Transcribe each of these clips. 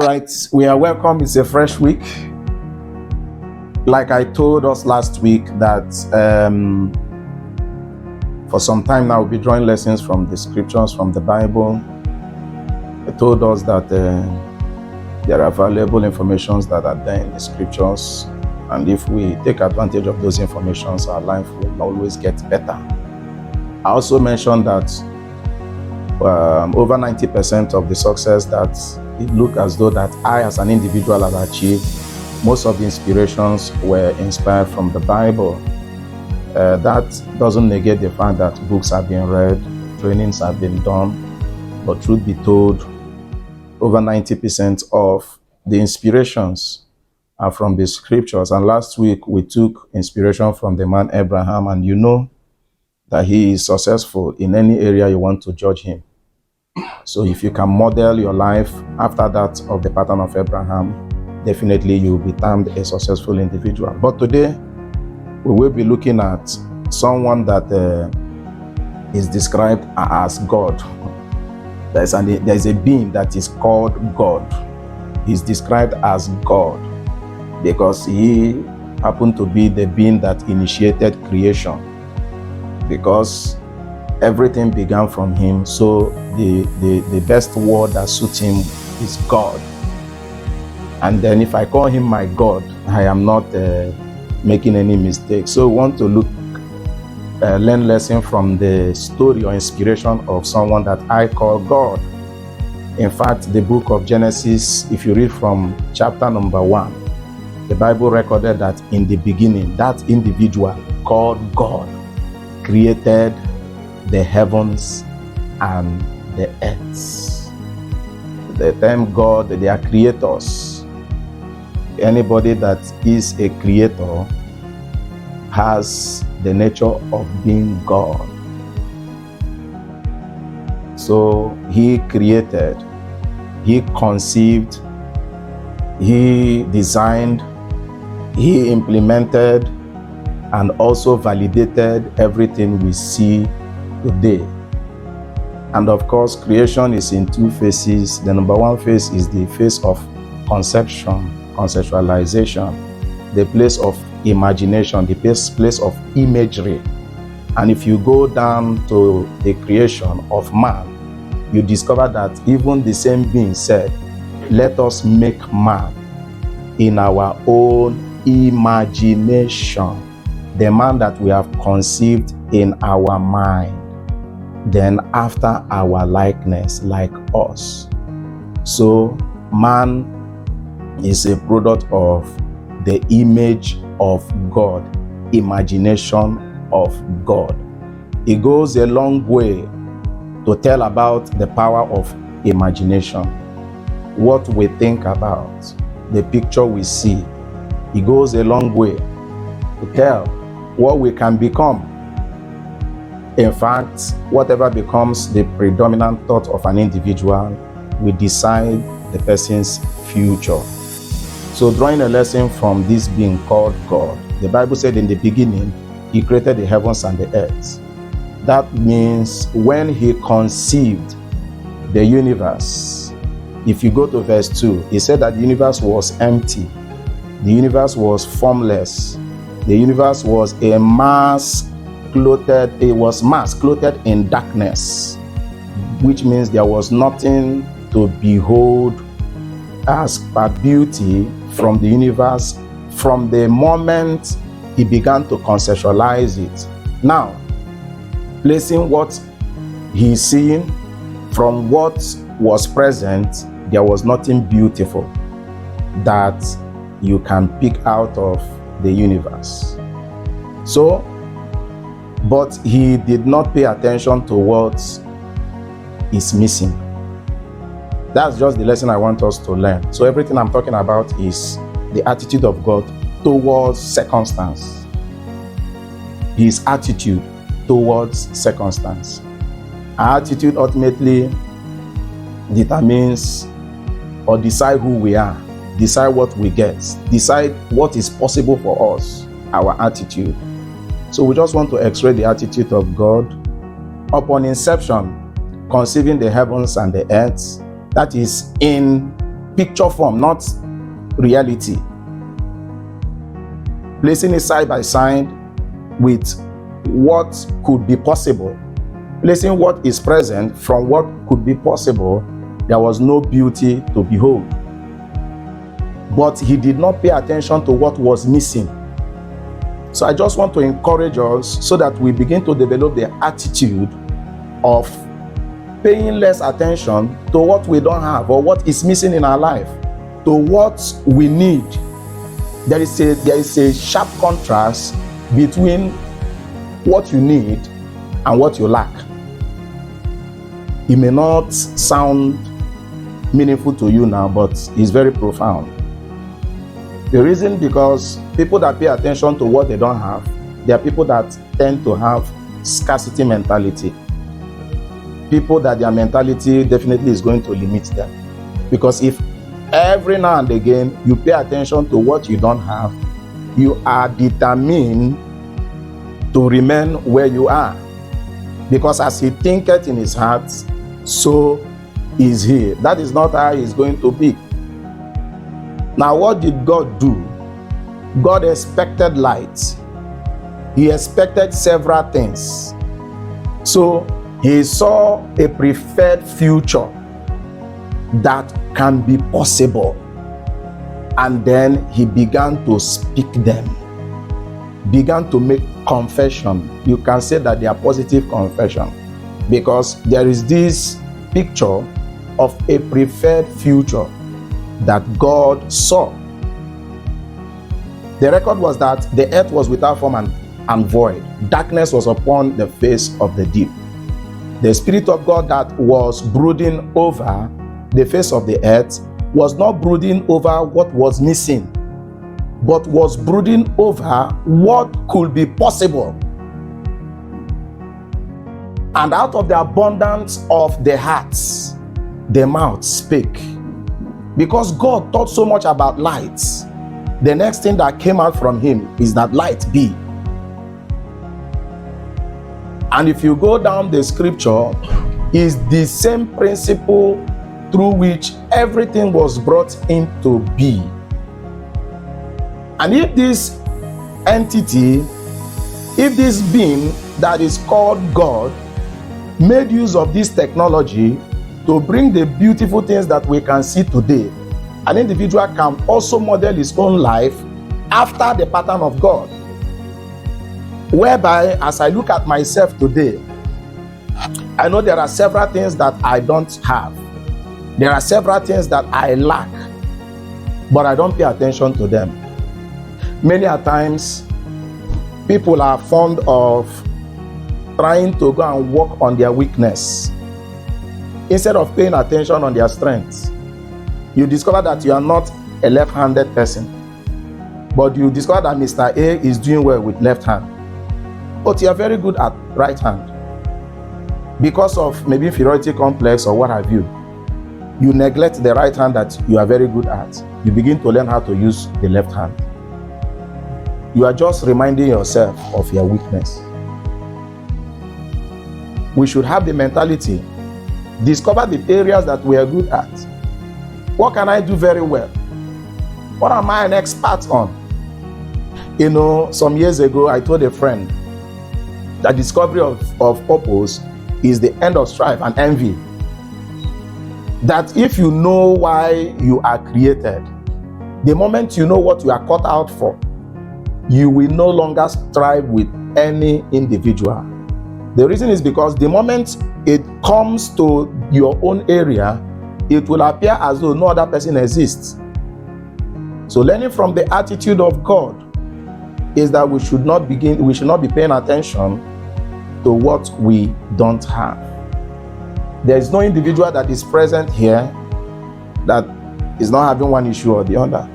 right, we are welcome. It's a fresh week. Like I told us last week that for some time now we'll be drawing lessons from the scriptures, from the Bible. I told us that there are valuable informations that are there in the scriptures, and if we take advantage of those informations, our life will always get better. I also mentioned that over 90% of the success that it looked as though that I as an individual have achieved, most of the inspirations were inspired from the Bible. That doesn't negate the fact that books have been read, trainings have been done, but truth be told, over 90% of the inspirations are from the scriptures. And last week we took inspiration from the man Abraham, and you know that he is successful in any area you want to judge him. So if you can model your life after that of the pattern of Abraham, definitely you will be termed a successful individual. But today, we will be looking at someone that is described as God. There's a being that is called God. He's described as God because he happened to be the being that initiated creation. Because everything began from him, so the best word that suits him is God. And then if I call him my God, I am not making any mistake. So we want to learn lesson from the story or inspiration of someone that I call God. In fact, the book of Genesis, if you read from chapter number 1, the Bible recorded that in the beginning, that individual called God created the heavens and the earth. The term God, they are creators. Anybody that is a creator has the nature of being God. So he created, he conceived, he designed, he implemented, and also validated everything we see today. And of course, creation is in two phases. The number one phase is the phase of conception, conceptualization, the place of imagination, the place of imagery. And if you go down to the creation of man, you discover that even the same being said, let us make man in our own imagination, the man that we have conceived in our mind, then after our likeness, like us. So man is a product of the image of God, imagination of God. It goes a long way to tell about the power of imagination, what we think about, the picture we see. It goes a long way to tell what we can become. In fact, whatever becomes the predominant thought of an individual will decide the person's future. So drawing a lesson from this being called God, the Bible said in the beginning, he created the heavens and the earth. That means when he conceived the universe, if you go to verse 2, he said that the universe was empty. The universe was formless. The universe was a mass clothed in darkness, which means there was nothing to behold as per beauty from the universe from the moment he began to conceptualize it. Now, placing what he's seeing from what was present, there was nothing beautiful that you can pick out of the universe. So, but he did not pay attention to what is missing. That's just the lesson I want us to learn. So everything I'm talking about is the attitude of God towards circumstance. His attitude towards circumstance. Our attitude ultimately determines or decide who we are, decide what we get, decide what is possible for us, our attitude. So we just want to x-ray the attitude of God upon inception, conceiving the heavens and the earth. That is in picture form, not reality. Placing it side by side with what could be possible, placing what is present from what could be possible, there was no beauty to behold. But he did not pay attention to what was missing. So I just want to encourage us so that we begin to develop the attitude of paying less attention to what we don't have or what is missing in our life, to what we need. There is a sharp contrast between what you need and what you lack. It may not sound meaningful to you now, but it's very profound. The reason because people that pay attention to what they don't have, they are people that tend to have scarcity mentality. People that their mentality definitely is going to limit them. Because if every now and again you pay attention to what you don't have, you are determined to remain where you are. Because as he thinketh in his heart, so is he. That is not how he's going to be. Now, what did God do? God expected light. He expected several things. So he saw a preferred future that can be possible. And then he began to speak them, began to make confession. You can say that they are positive confession, because there is this picture of a preferred future that God saw. The record was that the earth was without form and void. Darkness was upon the face of the deep. The Spirit of God that was brooding over the face of the earth was not brooding over what was missing, but was brooding over what could be possible. And out of the abundance of the hearts, the mouth spake. Because God thought so much about light, the next thing that came out from him is that light be. And if you go down the scripture, is the same principle through which everything was brought into being. And if this entity, if this being that is called God made use of this technology to bring the beautiful things that we can see today, an individual can also model his own life after the pattern of God. Whereby, as I look at myself today, I know there are several things that I don't have. There are several things that I lack, but I don't pay attention to them. Many a times, people are fond of trying to go and work on their weakness instead of paying attention on their strengths. You discover that you are not a left-handed person, but you discover that Mr. A is doing well with left hand, but you are very good at right hand. Because of maybe inferiority complex or what have you, you neglect the right hand that you are very good at. You begin to learn how to use the left hand. You are just reminding yourself of your weakness. We should have the mentality, discover the areas that we are good at. What can I do very well? What am I an expert on? You know, some years ago, I told a friend that discovery of purpose is the end of strife and envy. That if you know why you are created, the moment you know what you are cut out for, you will no longer strive with any individual. The reason is because the moment it comes to your own area, it will appear as though no other person exists. So learning from the attitude of God is that we should not be paying attention to what we don't have. There is no individual that is present here that is not having one issue or the other.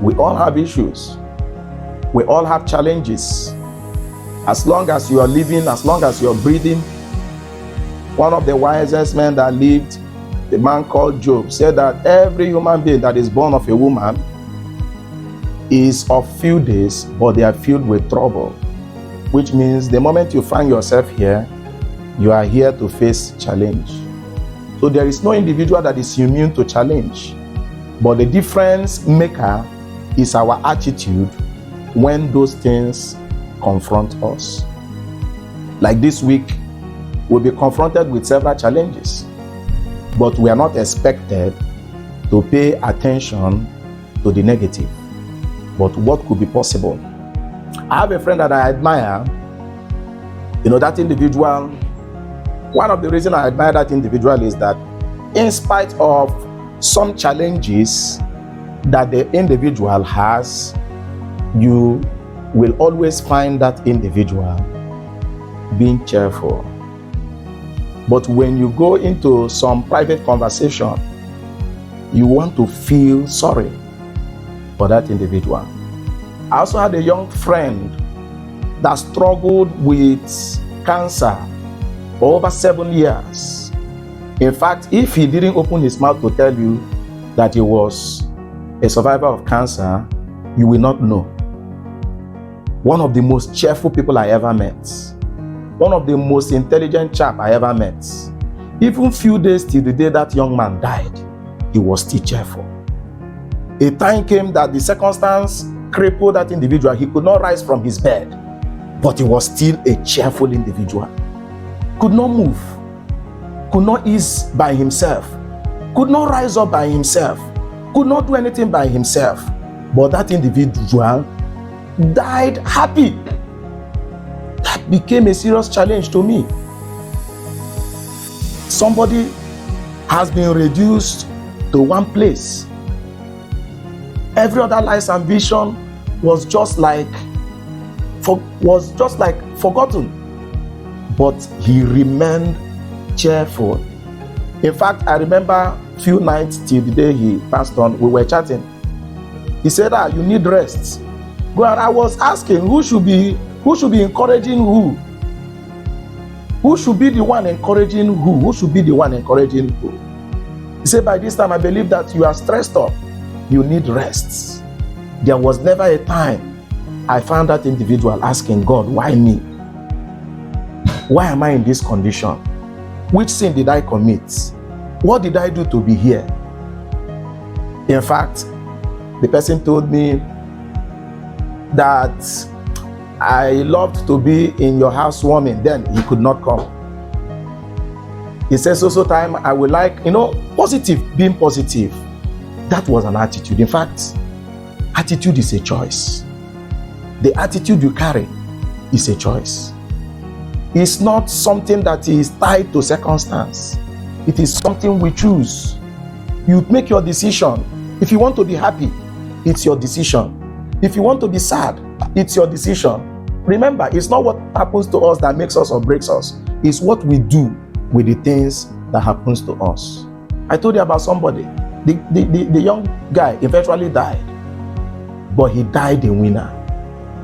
We all have issues. We all have challenges. As long as you are living, as long as you are breathing. One of the wisest men that lived, the man called Job, said that every human being that is born of a woman is of few days, but they are filled with trouble. Which means the moment you find yourself here, you are here to face challenge. So there is no individual that is immune to challenge. But the difference maker is our attitude when those things confront us. Like this week, we'll be confronted with several challenges, but we are not expected to pay attention to the negative, but what could be possible. I have a friend that I admire. That individual, one of the reasons I admire that individual is that in spite of some challenges that the individual has, you will always find that individual being cheerful. But when you go into some private conversation, you want to feel sorry for that individual. I also had a young friend that struggled with cancer for over 7 years. In fact, if he didn't open his mouth to tell you that he was a survivor of cancer, you will not know. One of the most cheerful people I ever met. One of the most intelligent chap I ever met. Even few days till the day that young man died, he was still cheerful. A time came that the circumstance crippled that individual. He could not rise from his bed, but he was still a cheerful individual. Could not move, could not ease by himself, could not rise up by himself, could not do anything by himself. But that individual died happy. That became a serious challenge to me. Somebody has been reduced to one place. Every other life and vision was just like forgotten. But he remained cheerful. In fact, I remember a few nights till the day he passed on, we were chatting. He said, you need rest. But I was asking, who should be encouraging who? Who should be the one encouraging who? Who should be the one encouraging who? He said, by this time, I believe that you are stressed up. You need rest. There was never a time I found that individual asking God, why me? Why am I in this condition? Which sin did I commit? What did I do to be here? In fact, the person told me that I loved to be in your house warming. Then he could not come. He says, so time I would like, positive, being positive. That was an attitude. In fact, attitude is a choice. The attitude you carry is a choice. It's not something that is tied to circumstance. It is something we choose. You make your decision. If you want to be happy, it's your decision. If you want to be sad, it's your decision. Remember, it's not what happens to us that makes us or breaks us. It's what we do with the things that happens to us. I told you about somebody. The young guy eventually died, but he died a winner.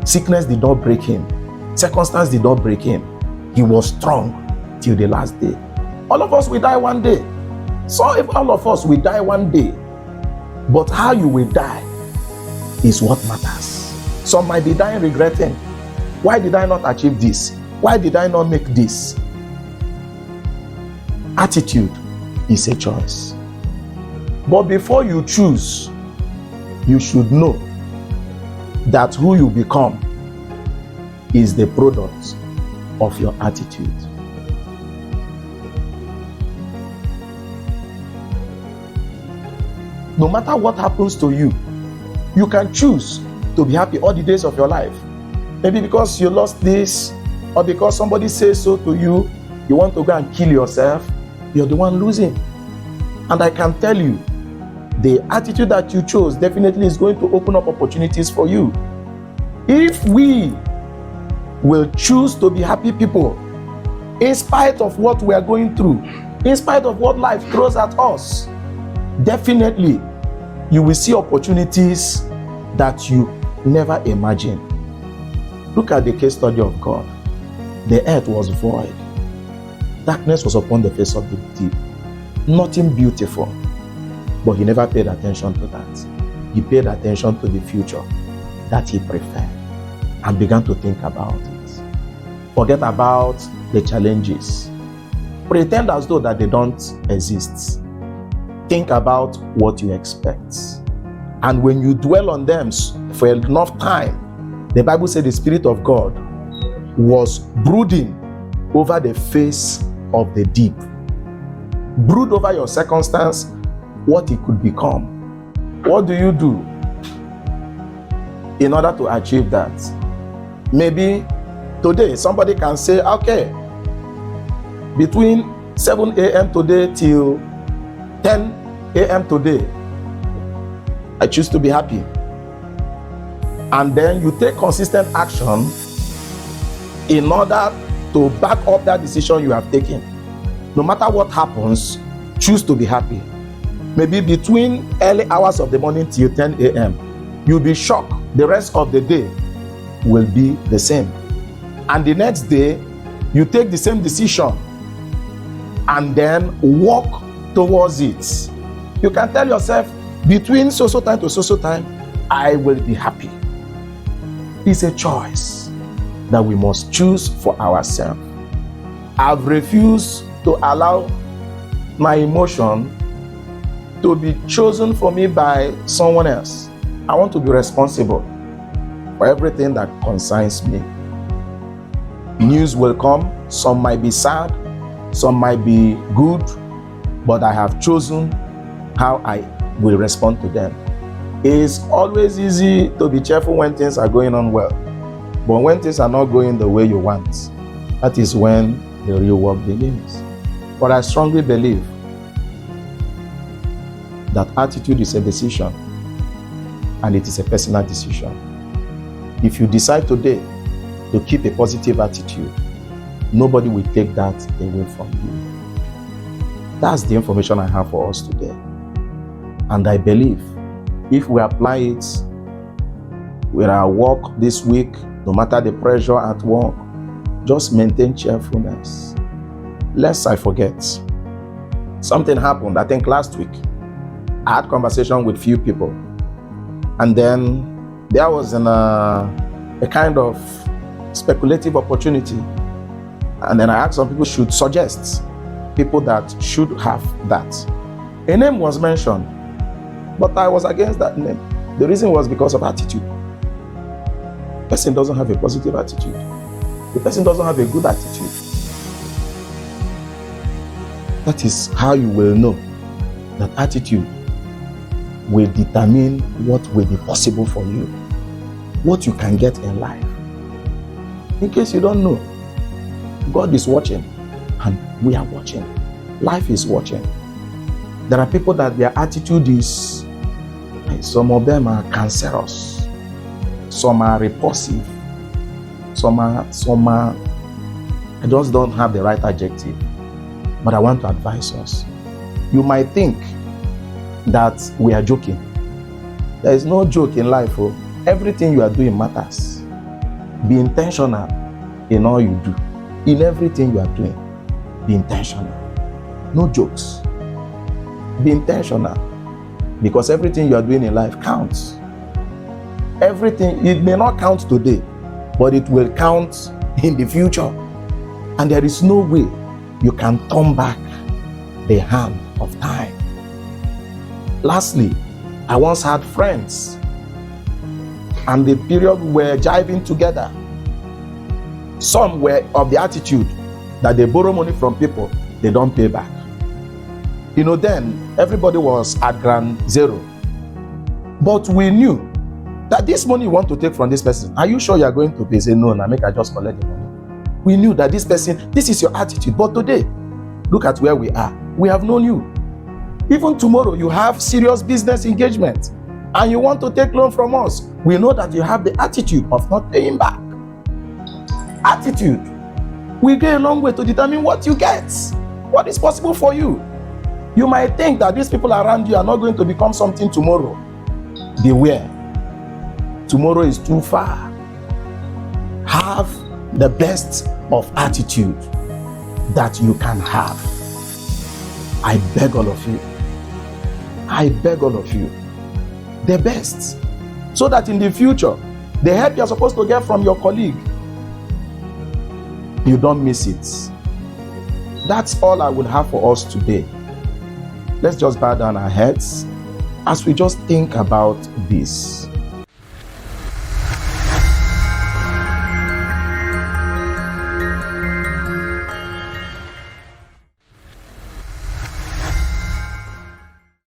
Sickness did not break him. Circumstance did not break him. He was strong till the last day. All of us will die one day. So if all of us will die one day, but how you will die is what matters. Some might be dying regretting. Why did I not achieve this? Why did I not make this? Attitude is a choice. But before you choose, you should know that who you become is the product of your attitude. No matter what happens to you, you can choose to be happy all the days of your life. Maybe because you lost this, or because somebody says so to you, you want to go and kill yourself, you're the one losing. And I can tell you, the attitude that you chose definitely is going to open up opportunities for you. If we will choose to be happy people, in spite of what we are going through, in spite of what life throws at us, definitely you will see opportunities that you never imagined. Look at the case study of God. The earth was void. Darkness was upon the face of the deep. Nothing beautiful. But he never paid attention to that. He paid attention to the future that he preferred and began to think about it. Forget about the challenges. pretend as though that they don't exist. Think about what you expect. And when you dwell on them for enough time, the Bible said the Spirit of God was brooding over the face of the deep. Brood over your circumstance, what it could become. What do you do in order to achieve that? Maybe today somebody can say, okay, between 7 a.m. today till 10 a.m. today, I choose to be happy. And then you take consistent action in order to back up that decision you have taken. No matter what happens, choose to be happy. Maybe between early hours of the morning till 10 a.m., you'll be shocked. The rest of the day will be the same. And the next day, you take the same decision and then walk towards it. You can tell yourself, between so-so time to so-so time, I will be happy. It's a choice that we must choose for ourselves. I've refused to allow my emotion to be chosen for me by someone else. I want to be responsible for everything that concerns me. News will come. Some might be sad, some might be good, but I have chosen how I will respond to them. It's always easy to be cheerful when things are going on well, but when things are not going the way you want, that is when the real work begins. But I strongly believe that attitude is a decision, and it is a personal decision. If you decide today to keep a positive attitude, nobody will take that away from you. That's the information I have for us today. And I believe if we apply it with our work this week, no matter the pressure at work, just maintain cheerfulness. Lest I forget, something happened, I think last week. I had conversation with few people, and then there was a kind of speculative opportunity, and then I asked some people should suggest people that should have that. A name was mentioned, but I was against that name. The reason was because of attitude. The person doesn't have a positive attitude. The person doesn't have a good attitude. That is how you will know that attitude will determine what will be possible for you, what you can get in life. In case you don't know, God is watching, and we are watching. Life is watching. There are people that their attitude is, some of them are cancerous, some are repulsive, some are, I just don't have the right adjective, but I want to advise us. You might think that we are joking. There is no joke in life. Oh. Everything you are doing matters. Be intentional in all you do. In everything you are doing, be intentional. No jokes. Be intentional, because everything you are doing in life counts. Everything, it may not count today, but it will count in the future. And there is no way you can turn back the hand of time. Lastly, I once had friends, and the period we were jiving together. Some were of the attitude that they borrow money from people, they don't pay back. You know, then everybody was at ground zero. But we knew that this money you want to take from this person, are you sure you are going to pay? Say, no, now make I just collect the money. We knew that this person, this is your attitude. But today, look at where we are. We have known you. Even tomorrow, you have serious business engagement and you want to take loan from us. We know that you have the attitude of not paying back. Attitude will go a long way to determine what you get, what is possible for you. You might think that these people around you are not going to become something tomorrow. Beware. Tomorrow is too far. Have the best of attitude that you can have. I beg all of you. I beg all of you. The best. So that in the future, the help you're supposed to get from your colleague, you don't miss it. that's all I would have for us today. Let's just bow down our heads as we just think about this.